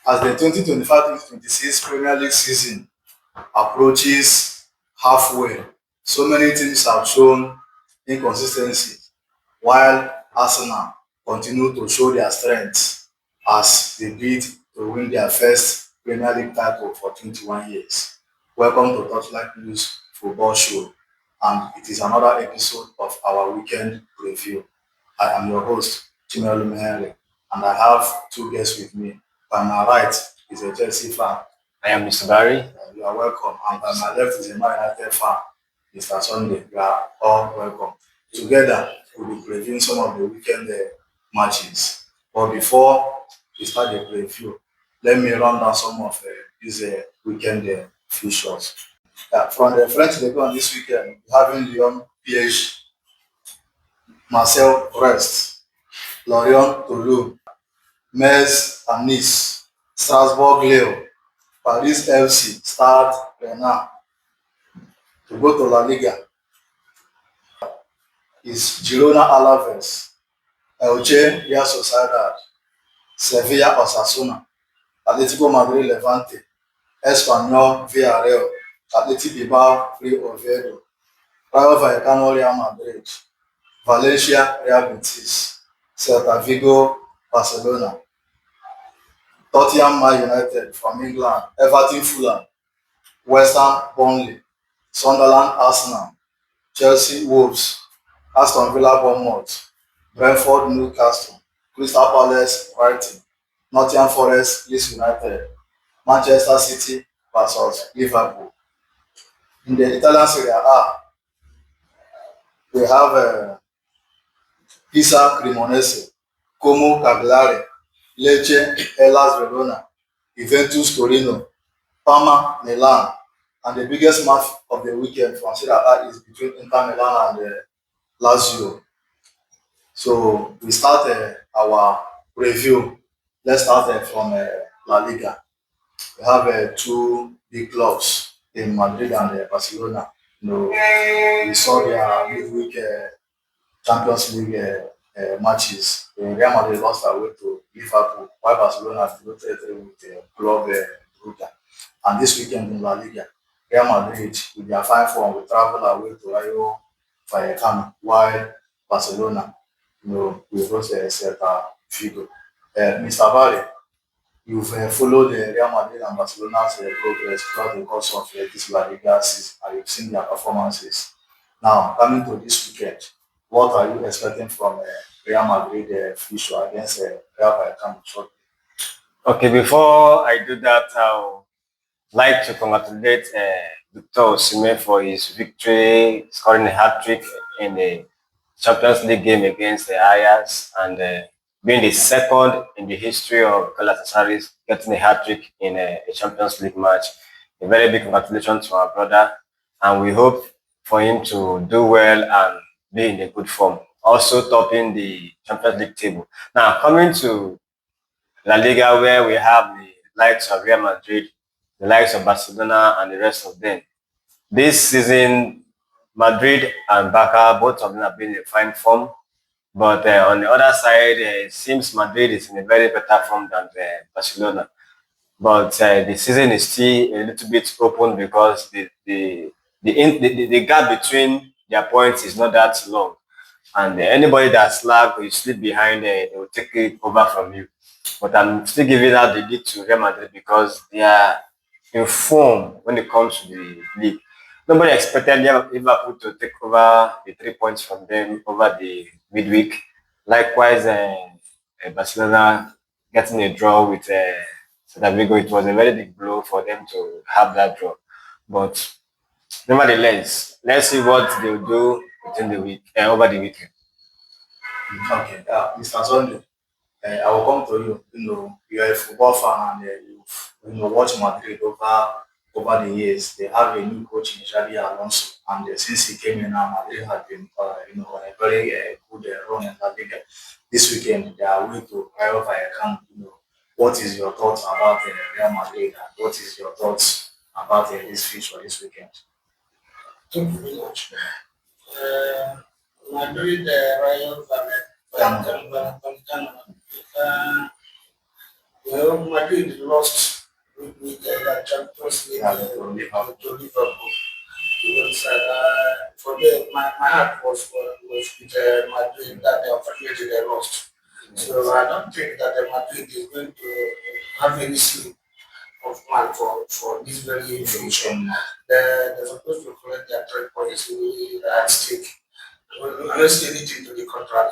As the 2025-2026 Premier League season approaches halfway, so many teams have shown inconsistency, while Arsenal continue to show their strength as they bid to win their first Premier League title for 21 years. Welcome to Touchlight News Football Show, and it is another episode of our weekend review. I am your host, Chimelu Henry, and I have two guests with me. By my right is a Chelsea fan. I am Mr. Barry. You are welcome. And by my left is a Man United fan, Mr. Sunday. You are all welcome. Together, we'll be previewing some of the weekend matches. But before we start the preview, let me run down some of these weekend fixtures. From the French League on this weekend, having Lyon PSG, Marcel Brest, Lorient Toulouse, Metz and Nice, Strasbourg Lille, Paris FC, Stade Rennes. To go to La Liga is Girona Alaves, Elche Real Sociedad, Sevilla Osasuna, Atletico Madrid Levante, Espanyol Villarreal, Athletic Bilbao Free Oviedo, Rayo Vallecano Real Madrid, Valencia Real Betis, Celta Vigo Barcelona, Tottenham Man United from England, Everton Fulham, West Ham Burnley, Sunderland Arsenal, Chelsea Wolves, Aston Villa Bournemouth, Brentford Newcastle, Crystal Palace Brighton, Nottingham Forest Leeds United, Manchester City vs Liverpool. In the Italian Serie A, we have Pisa Cremonese, Como Cagliari, Lecce Hellas Verona, Juventus Torino, Parma Milan, and the biggest match of the weekend from Serie A is between Inter Milan and Lazio. So we start our review. Let's start from La Liga. We have two big clubs in Madrid and Barcelona. We saw their midweek Champions League matches. Real Madrid lost away to Liverpool, while Barcelona drew 3-3 with Club Brugge. And this weekend in La Liga, Real Madrid, with their fine form, will travel away to Rayo Vallecano, while Barcelona, we host Celta Vigo. Mr. Barry, you've followed Real Madrid and Barcelona's progress throughout the course of this La Liga season, and you've seen their performances. Now, coming to this weekend, what are you expecting from Real Madrid future against Real Vallecano? Okay, before I do that, I would like to congratulate Victor Osimhen for his victory, scoring a hat-trick in the Champions League game against the Ajax, and being the second in the history of Galatasaray getting a hat-trick in a Champions League match. A very big congratulations to our brother, and we hope for him to do well and be in a good form. Also topping the Champions League table. Now, coming to La Liga, where we have the likes of Real Madrid, the likes of Barcelona, and the rest of them. This season, Madrid and Barca, both of them have been in fine form. But on the other side, it seems Madrid is in a very better form than Barcelona. But the season is still a little bit open because the gap between their points is not that long. And anybody that lag will slip behind, they will take it over from you. But I'm still giving out the lead to Real Madrid because they are in form when it comes to the league. Nobody expected Liverpool to take over the 3 points from them over the midweek. Likewise, Barcelona getting a draw with Celta Vigo, it was a very big blow for them to have that draw. But nevertheless, let's see what they'll do within the week over the weekend. Okay, Mr. Sunday, I will come to you. You are a football fan and you've watched Madrid over the years. They have a new coach in Xabi Alonso, and since he came in, now Madrid has been on a very good run in La Liga. This weekend they are away to Rayo Vallecano. What is your thoughts about Real Madrid, and what is your thoughts about this future this weekend? Thank you very much. Madrid, Rayo Vallecano. Madrid lost with that Champions League to Liverpool. Because for them, my heart was with Madrid that unfortunately they lost. So I don't think that Madrid is going to have any sleep of mind for this very future. They're supposed to collect their 3 points at stake. Unless anything to the contrary.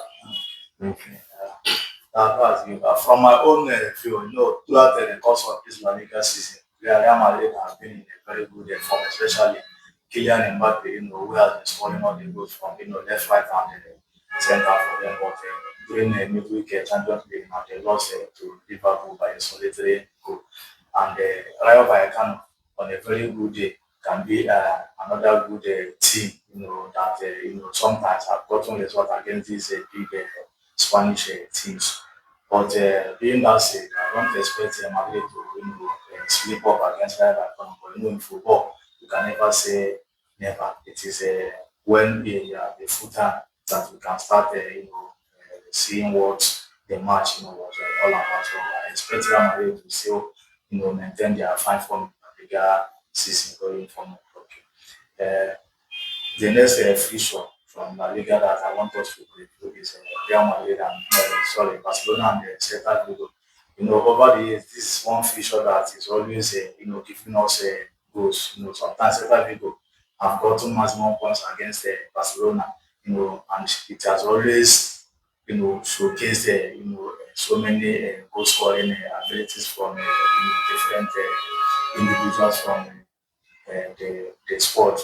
Okay. That's good. From my own view, throughout the course of this La Liga season, Real Madrid has been in a very good form, especially Kylian Mbappe, who has been scoring all the goals from, left, right, and center for them. But during the midweek Champions League, they lost to Liverpool by a solitary goal. And Rayo Vallecano, on a very good day, can be another good team, that, sometimes have gotten results against these big Spanish teams. But being that said, I don't expect Madrid to sleep up against Rayo Vallecano. But in football, you can never say never. It is when the full time that we can start, seeing what the match was all about. So I expect Real Madrid to still, maintain their fine form in the bigger season going forward. Okay. The next fixture from La Liga that I want us to review is Real Madrid and Barcelona and Celta Vigo. Over the years, this is one fixture that is always giving us goals. Sometimes Celta Vigo have gotten maximum points against Barcelona. And it has always showcased so many goal scoring abilities from different individuals from the sport.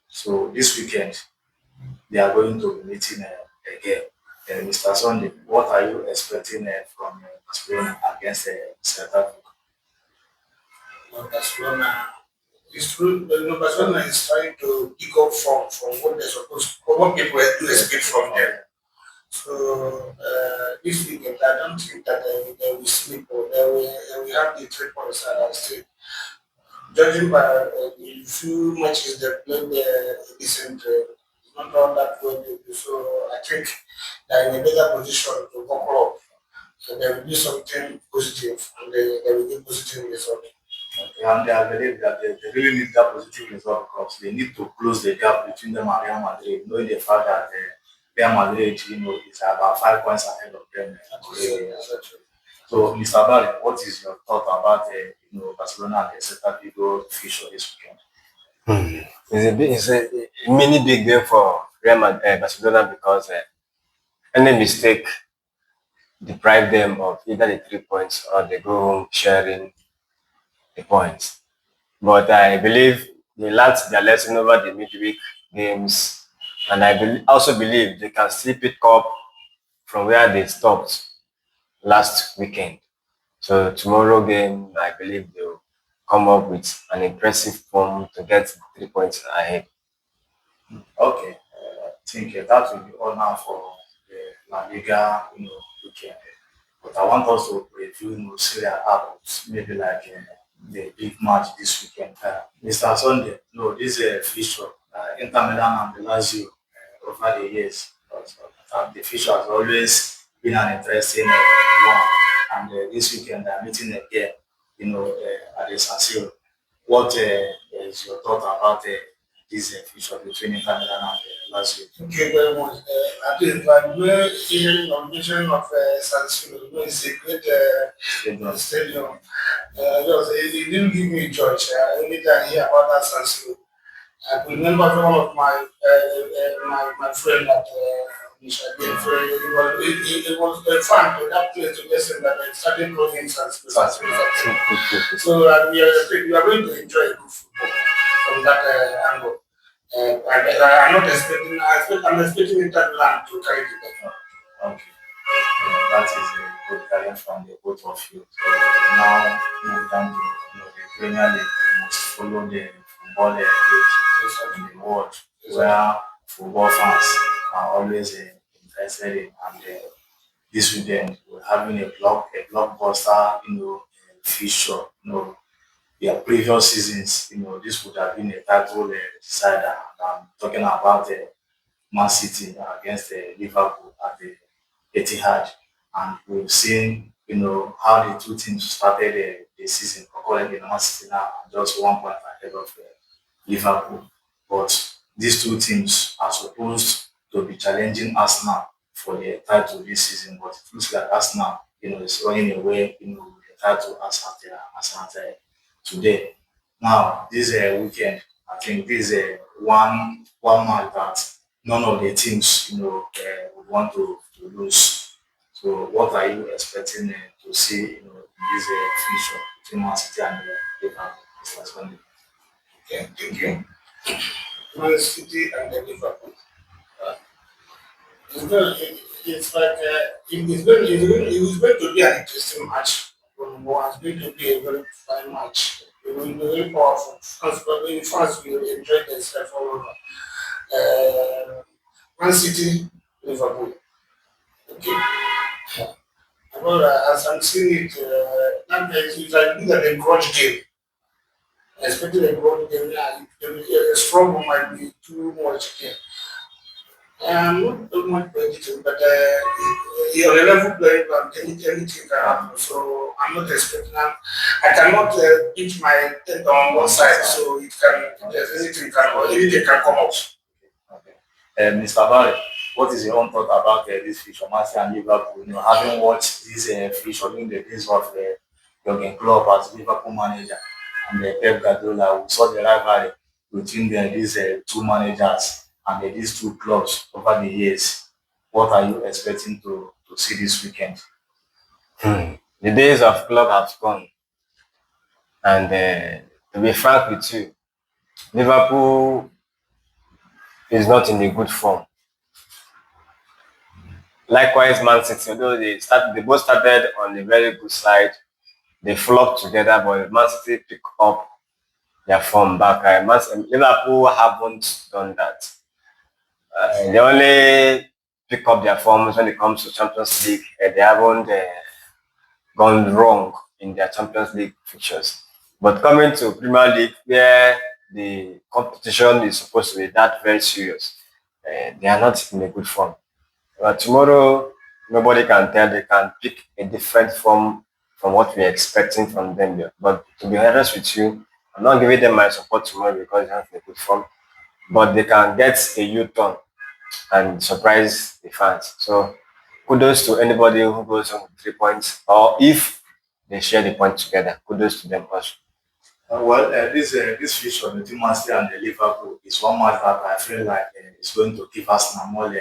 So this weekend they are going to be meeting again. Mr. Sunday, what are you expecting from Barcelona against Celta Vigo? Barcelona is true. Barcelona is trying to pick up from what they're supposed, what people do expect from them. So this weekend, I don't think that they will sleep or they will have the 3 points at stake. Judging by the few matches they played decent, not all that well. So I think they're in a better position to buckle up. So they will do something positive and they will get positive result. Okay, and I believe that they really need that positive result because they need to close the gap between them and Real Madrid, knowing the fact that Real Madrid, is about 5 points ahead of them. So, Mr. Barry, what is your thought about Barcelona and the Celta Vigo future this weekend? It's a mini big game for Barcelona because any mistake deprive them of either the 3 points or they go home sharing the points. But I believe they learned their lesson over the midweek games, and also believe they can still pick up from where they stopped last weekend. So tomorrow game, I believe they'll come up with an impressive form to get 3 points ahead. Okay, I think that will be all now for the La Liga, weekend. But I want us to review, Serie A, maybe like the big match this weekend. Mr. Sunday, no, this fixture, Inter Milan and the Lazio over the years. The fixture has always been an interesting one. And this weekend they're meeting again, at the San Siro. What is your thought about this fixture between Inter Milan and Lazio? Thank you very much. I think like we're hearing on mention of San Siro, it's a great stadium. It didn't give me joy. Anytime I hear about that San Siro, I could remember one of my friend that it was a fan to that place to listen that I started growing San Siro. So we are going to enjoy good football from that angle. I'm not expecting. I'm expecting Inter Milan to carry the ball. Okay. That is a good guidance from the both of you. So now move down to the Premier League, the most followed football league in the world, where football fans are always interested in. And this weekend we're having a blockbuster, fixture. Their previous seasons, this would have been a title decider. And I'm talking about Man City against Liverpool at the Etihad, and we've seen how the two teams started the season. Currently, Man City now are just 1 point ahead of Liverpool. But these two teams are supposed to be challenging Arsenal for the title this season. But it looks like Arsenal, is running away, with the title as at today. Now, this weekend, I think this is one match that none of the teams, would want to lose. So, what are you expecting to see, in this future between Man City and Liverpool this Sunday? Okay, thank you. Man City and the Liverpool. Uh, it's like it's going to be an interesting match. It's going to be a very fine match. It will be very powerful. Fans will enjoy themselves all over. Man City, Liverpool. Okay. Well, as I'm seeing it, it's like look at the grudge game. Especially the grudge game, yeah, a struggle might be too much here. Not too much budgeting, but on a level playing ground, anything can happen. So I'm not expecting. I cannot pitch my tent on one side, so it can. There's anything can come up. Okay. Mr. Barry, what is your own thought about this feature, Man City and Liverpool? Having watched this feature during the days of Jurgen Klopp as Liverpool manager and Pep Guardiola, we saw the rivalry between these two managers and these two clubs over the years. What are you expecting to see this weekend? The days of club have gone, and to be frank with you, Liverpool is not in a good form. Likewise, Man City, although they both started on a very good side, they flopped together, but Man City pick up their form back. Liverpool haven't done that. They only pick up their forms when it comes to Champions League. They haven't gone wrong in their Champions League fixtures. But coming to Premier League, where the competition is supposed to be that very serious, they are not in a good form. But tomorrow, nobody can tell. They can pick a different form from what we're expecting from them. But to be honest with you, I'm not giving them my support tomorrow because they have a good form. But they can get a U-turn and surprise the fans. So kudos to anybody who goes on with 3 points, or if they share the point together, kudos to them also. This feature between Man City and Liverpool is one match that I feel like is going to give Arsenal more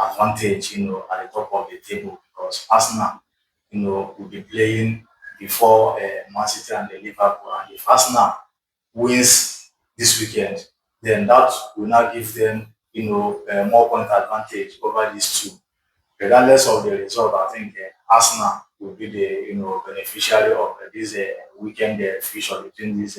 advantage, at the top of the table because Arsenal, will be playing before Man City and Liverpool, and if Arsenal wins this weekend, then that will now give them, more point advantage over these two. Regardless of the result, I think Arsenal will be the beneficiary of this weekend fixture between these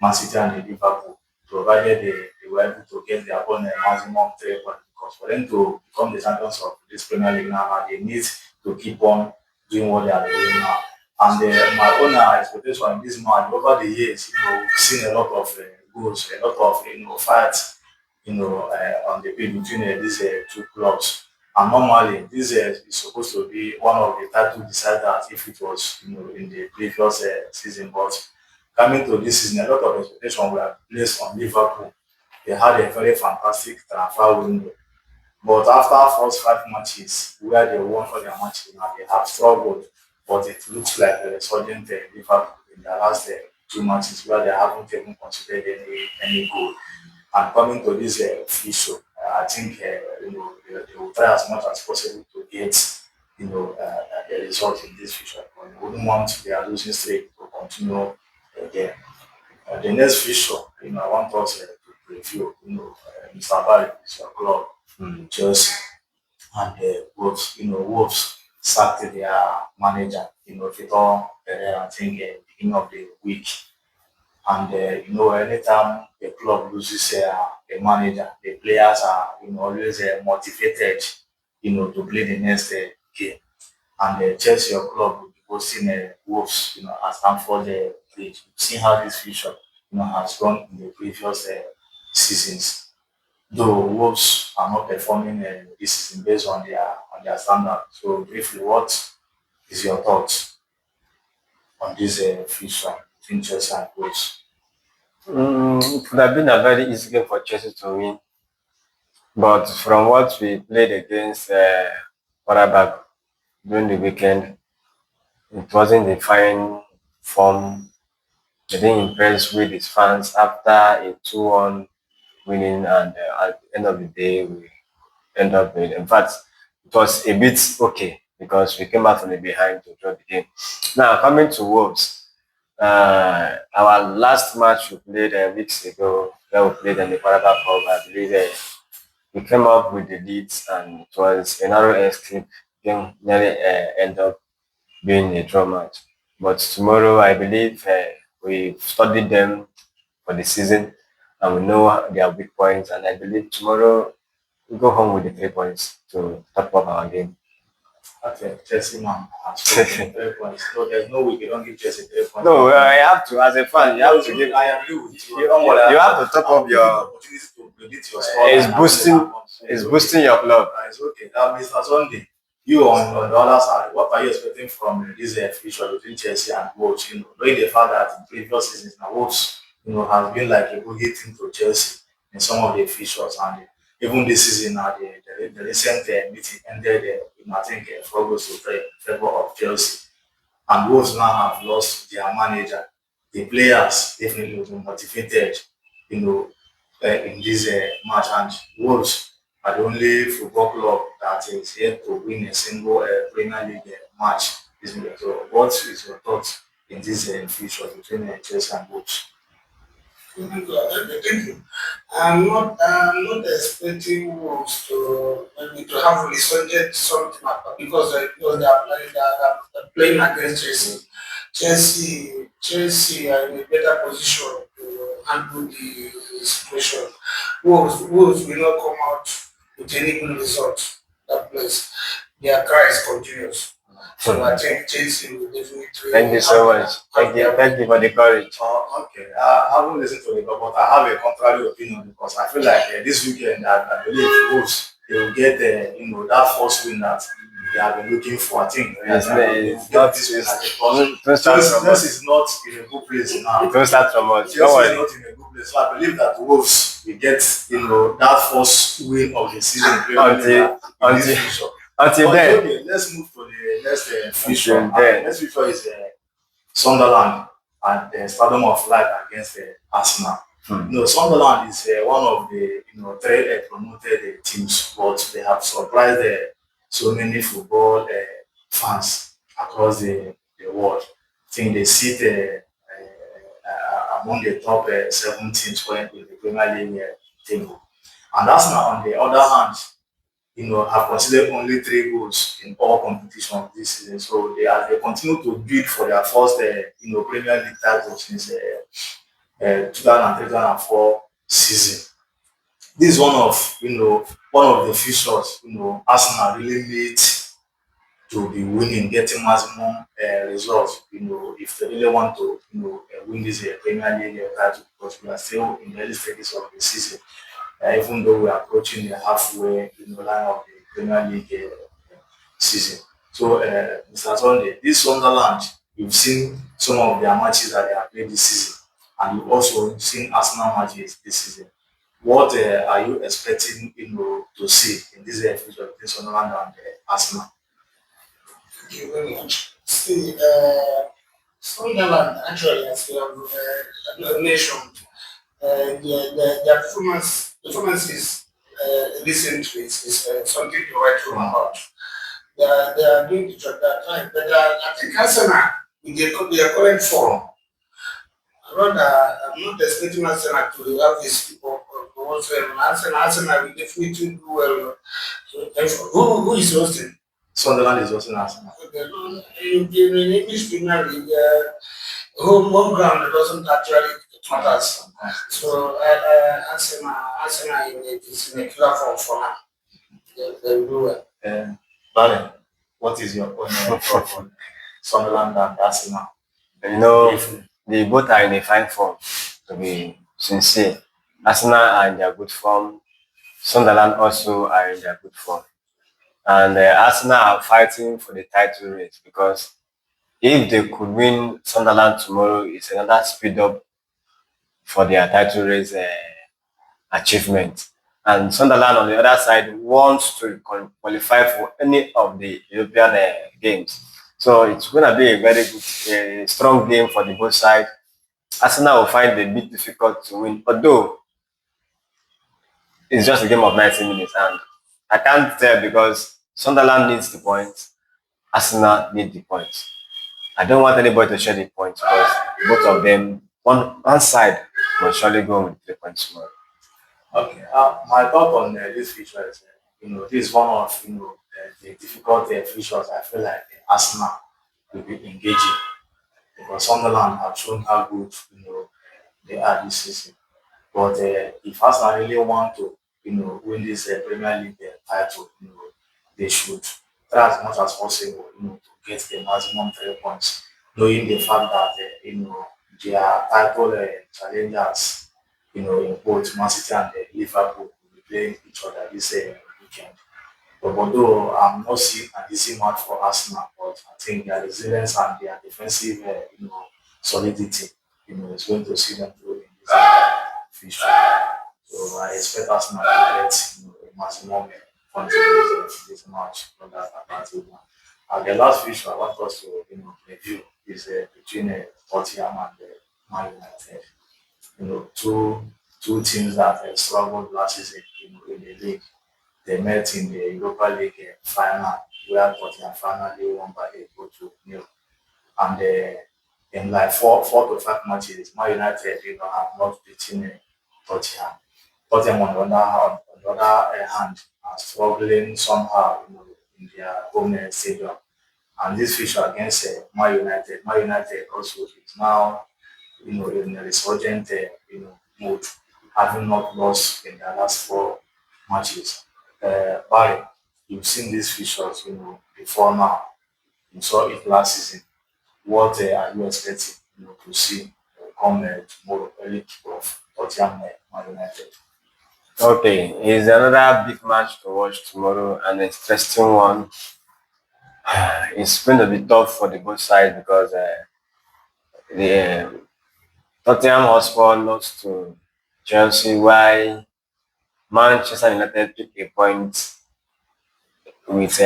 Man City and Liverpool, provided they were able to get their own maximum 3 points. Because for them to become the champions of this Premier League now, they need to keep on doing what they are doing now. And my own expectation in this match over the years, we've seen a lot of goals, a lot of fights, on the pitch between these two clubs. And normally, this is supposed to be one of the title deciders if it was, in the previous season. But coming to this season, a lot of expectations were placed on Liverpool. They had a very fantastic transfer window. But after first 5 matches, where they won all their matches, now they have struggled. But it looks like a resurgent Liverpool in their last 2 matches, where they haven't even considered any goal. And coming to this issue, I think they will try as much as possible to get a result in this future. But we wouldn't want their losing streak to continue again. The next fixture, I want us to review. Mr. Barry is your club, Chelsea, and Wolves. Wolves sacked their manager, Vitor Pereira, I think beginning of the week. And anytime the club loses a manager, the players are always motivated, to play the next game. And Chelsea your club will be hosting Wolves, at Stamford Bridge. You've seen how this future, has gone in the previous seasons. Though Wolves are not performing this season based on their standard. So briefly, what is your thoughts on this fixture between Chelsea and Wolves? It would have been a very easy game for Chelsea to win, but from what we played against Qarabag during the weekend, it wasn't a fine form. They didn't impress with his fans after a 2-1 winning, and at the end of the day, we end up with. In fact, it was a bit okay because we came out from the behind to draw the game. Now, coming to Wolves, our last match we played weeks ago, where we played in the Carabao Cup, I believe we came up with the leads, and it was a narrow escape. Game nearly end up being a draw match. But tomorrow, I believe we've studied them for the season, and we know their weak points. And I believe tomorrow we go home with the 3 points to top up our game. Okay, Chelsea man has spoken 3 points. No, there's no way you don't give Chelsea 3 points. No, I have to, as a fan, you have to give. I agree with you. You have to top up your. Opportunity to predict your score. It's boosting your club. It's okay. Now, Mr. Sunday, you on the other side, what are you expecting from this fixture between Chelsea and Wolves? You know, knowing the fact that in previous seasons, the Wolves, has been like a boogie team to Chelsea in some of the fixtures, and even this season, the recent meeting ended, I think, 4 goals to favor of Chelsea. And Wolves now have lost their manager. The players definitely will be motivated, in this match. And Wolves are the only football club that is yet to win a single Premier League match this year. So, what is your thoughts in this future between Chelsea and Wolves? Thank you. I'm not expecting Wolves to maybe to have resurgent something because they're playing against Chelsea. Chelsea are in a better position to handle the situation. Wolves will not come out with any good result. That place, their cry is continuous. So I think Chelsea will definitely. Thank you so much. Thank you for the courage. Okay. I haven't listened to it, but I have a contrary opinion because I feel like this weekend, I believe Wolves they will get that first win that they have been looking for. I think Chelsea is not in a good place now. Don't start from us. Chelsea is not in a good place. So I believe that Wolves will get that first win of the season until then. Okay, let's move to the next fixture. The next fixture is Sunderland and the Stadium of Light against Arsenal. Sunderland is one of the 3 promoted teams, but they have surprised so many football fans across the world. I think they sit among the top 7 teams currently in the Premier League table. And Arsenal, on the other hand, have considered only 3 goals in all competitions this season. So they continue to bid for their first, Premier League title since 2003-2004 season. This is one of the fixtures, Arsenal really need to be winning, getting maximum results, if they really want to, win this Premier League title, because we are still in the early stages of the season. Even though we are approaching the halfway line of the Premier League season. So, Mr. Sunday, this Sunderland, you've seen some of their matches that they have played this season, and you've also seen Arsenal matches this season. What are you expecting to see in this future between Sunderland and Arsenal? Thank you very much. See, Sunderland actually, as we have mentioned, their performances recently is something to write home about. They are doing the job that time, but I think Arsenal, in their current form, I'm not expecting Arsenal to have this people. Arsenal will definitely do well. Who is hosting? Sunderland is hosting Arsenal. In English Premier League, home ground doesn't actually matters. So Arsenal is in a killer form for now. They will do well. Barry, what is your opinion on Sunderland and Arsenal? They both are in a fine form, to be sincere. Arsenal are in their good form. Sunderland also are in their good form. And Arsenal are fighting for the title race because if they could win Sunderland tomorrow, it's another speed up for their title race achievement. And Sunderland on the other side wants to qualify for any of the European games. So it's going to be a very good, strong game for the both sides. Arsenal will find it a bit difficult to win, although it's just a game of 90 minutes. And I can't tell because Sunderland needs the points, Arsenal need the points. I don't want anybody to share the points because both of them, one side will surely go with 3 points tomorrow. Okay, my thought on this feature is, this is one of the difficult features. I feel like Arsenal will be engaging because Sunderland have shown how good they are this season. But if Arsenal really want to win this Premier League title, they should try as much as possible to get the maximum 3 points, knowing the fact that their title challengers in both Man City and Liverpool will be playing each other this weekend. But although I'm not seeing an easy match for Arsenal, but I think their resilience and their defensive, solidity, is going to see them through in this fixture. So I expect Arsenal to get a maximum contribution in this match from that advantage. And the last fixture I want us to review is between Tottenham and Man United. Two teams that struggled last season in the league. They met in the Europa League final, where Tottenham finally won by a goal to nil. And in like four to five matches, Man United have not beaten Tottenham. Tottenham on the other hand are struggling somehow in their home stadium. And this fixture against Man United also is now in a resurgent mood, having not lost in the last four matches. Barry, you've seen these features, before now. You saw it last season. What are you expecting, to see come tomorrow, early kickoff, Tottenham Man United? Okay, it's another big match to watch tomorrow, an interesting one. It's going to be tough for the both sides because the Tottenham Hotspur lost to Chelsea, while Manchester United took a point with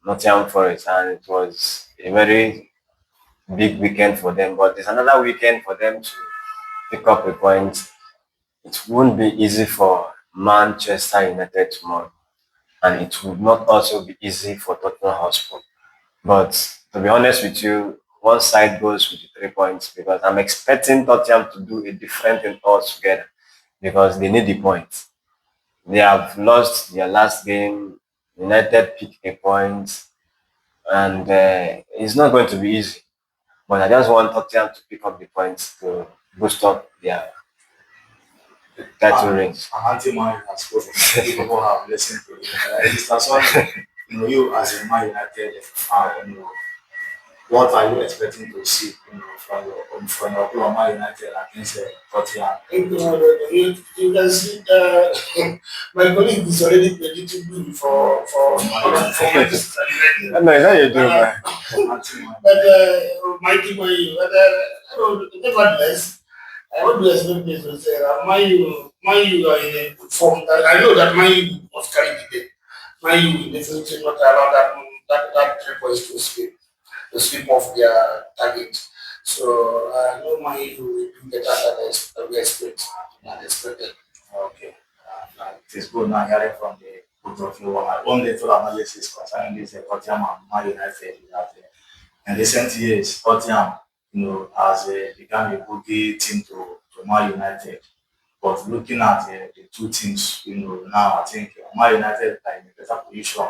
Nottingham Forest, and it was a very big weekend for them. But it's another weekend for them to pick up a point. It won't be easy for Manchester United tomorrow, and it would not also be easy for Tottenham Hotspur. But to be honest with you, one side goes with the 3 points because I'm expecting Tottenham to do a different thing altogether because they need the points. They have lost their last game. United pick a point, and it's not going to be easy. But I just want Tottenham to pick up the points to boost up their title range. Anti-Man has spoken. People have listened to it. Mr. Son, you as a Man United fan, what are you expecting to see, from your club Man United against Tottenham? You can see my colleague is already predicting for Manchester United. No, it's not you do, man. Anti-Man. But Mikey Boy, nevertheless, I want to expect this to say that Man U are in a good form. I know that Man U must carry the day. Man U will definitely not allow that 3 points to slip off their target. So I know Man U will do better than we expect and expected. Okay. It is good now hearing from the both of you. My own little analysis concerning this Tottenham and Man United is that in recent years, Tottenham, has become a boogie team to Man United. But looking at the two teams, now I think Man United are in a better position,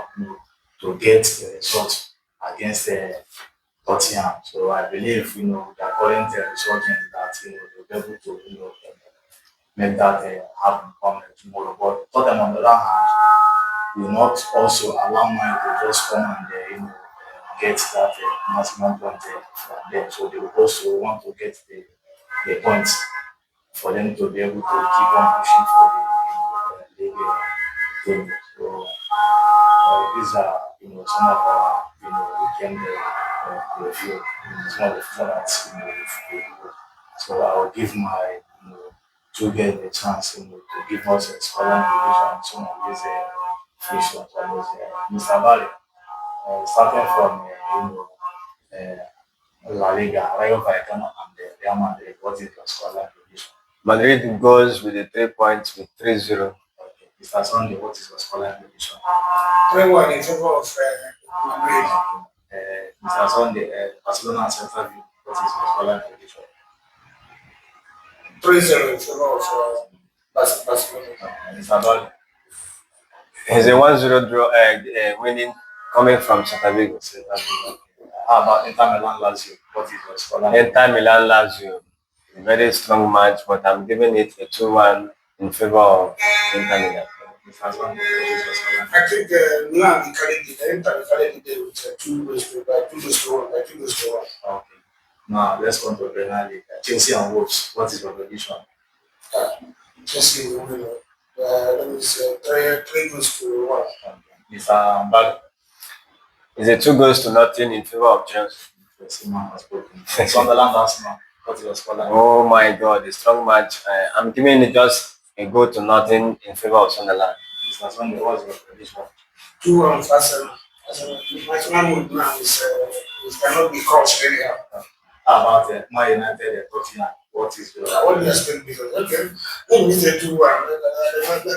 to get the result against Tottenham. So I believe, the current resurgence that they'll be able to, make that happen come tomorrow. But Tottenham on the other hand will not also allow Man to just come and get that maximum point from them. So they will also want to get the points for them to be able to keep on pushing for the league table. So these are some of our weekend review. Some of the formats we do. So I will give my to get the chance to give us a scholar revision on some of these questions on this. Mr. Bali, starting from La Liga, Rayo Vallecano and Real Madrid. What is your scholar revision? Madrid goes with the 3 points with 3-0. Okay. Mr. Sunday, what is your scholar revision? 3-1 in favor of Madrid. Mr. Sunday, Barcelona and Celta Vigo. What is your scholar revision? 3-0 in favor of Barcelona. Mr. Bali. It's a 1-0 draw, winning coming from Celta Vigo. Celta Vigo. How about Inter Milan Lazio? What is your scholar? Inter Milan Lazio, a very strong match, but I'm giving it a 2-1 in favor of Inter Milan. Mr. Sunday, what is your scholar? I think Milan will carry the Inter will carry the day with 2 goals to 1. Okay. Now let's come to Premier League. Chelsea and Wolves. What is your prediction? Chelsea will win. Let me say 3 goals to 1. Mr. Bali. It's a 2-0 in favor of Chelsea. Seaman has spoken. Sunderland Arsenal. What is your scholar? Oh my God, a strong match. I'm giving it just a 0-0 in favor of Sunderland. Mr. Sunday, what is your prediction? 2-1 for Arsenal. Maximum mood now is cannot be crossed anyhow. How about Man United and Tottenham? What is your? What do you expect? Because okay, let me say 2-1.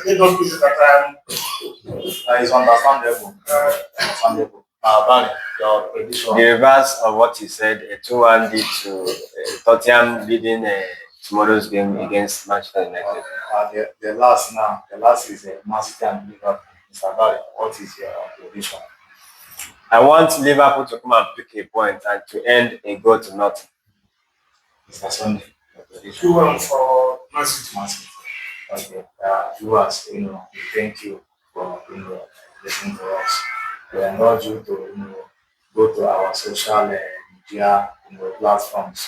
Let us be that It's understandable. Understandable. Bali, your prediction. The reverse of what you said, a 2-1 lead to Tottenham leading tomorrow's game against Manchester United. The last is Man City and Liverpool. Mr. Bali, what is your prediction? I want Liverpool to come and pick a point and to end a 0-0. Mr. Sunday, your prediction. 2-1 for Man City. Man City. Okay. Viewers, we thank you for listening to us. We encourage you to go to our social media platforms.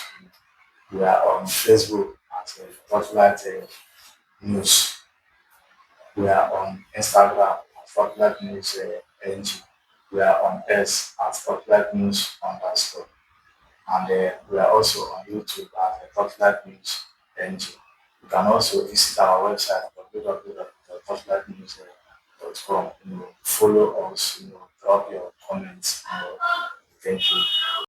We are on Facebook at Torchlight News. We are on Instagram at Torchlight News NG. We are on X at Torchlight News _ and we are also on YouTube at Torchlight News NG. You can also visit our website www.torchlightnews.com. Follow us, drop your comments. Thank you.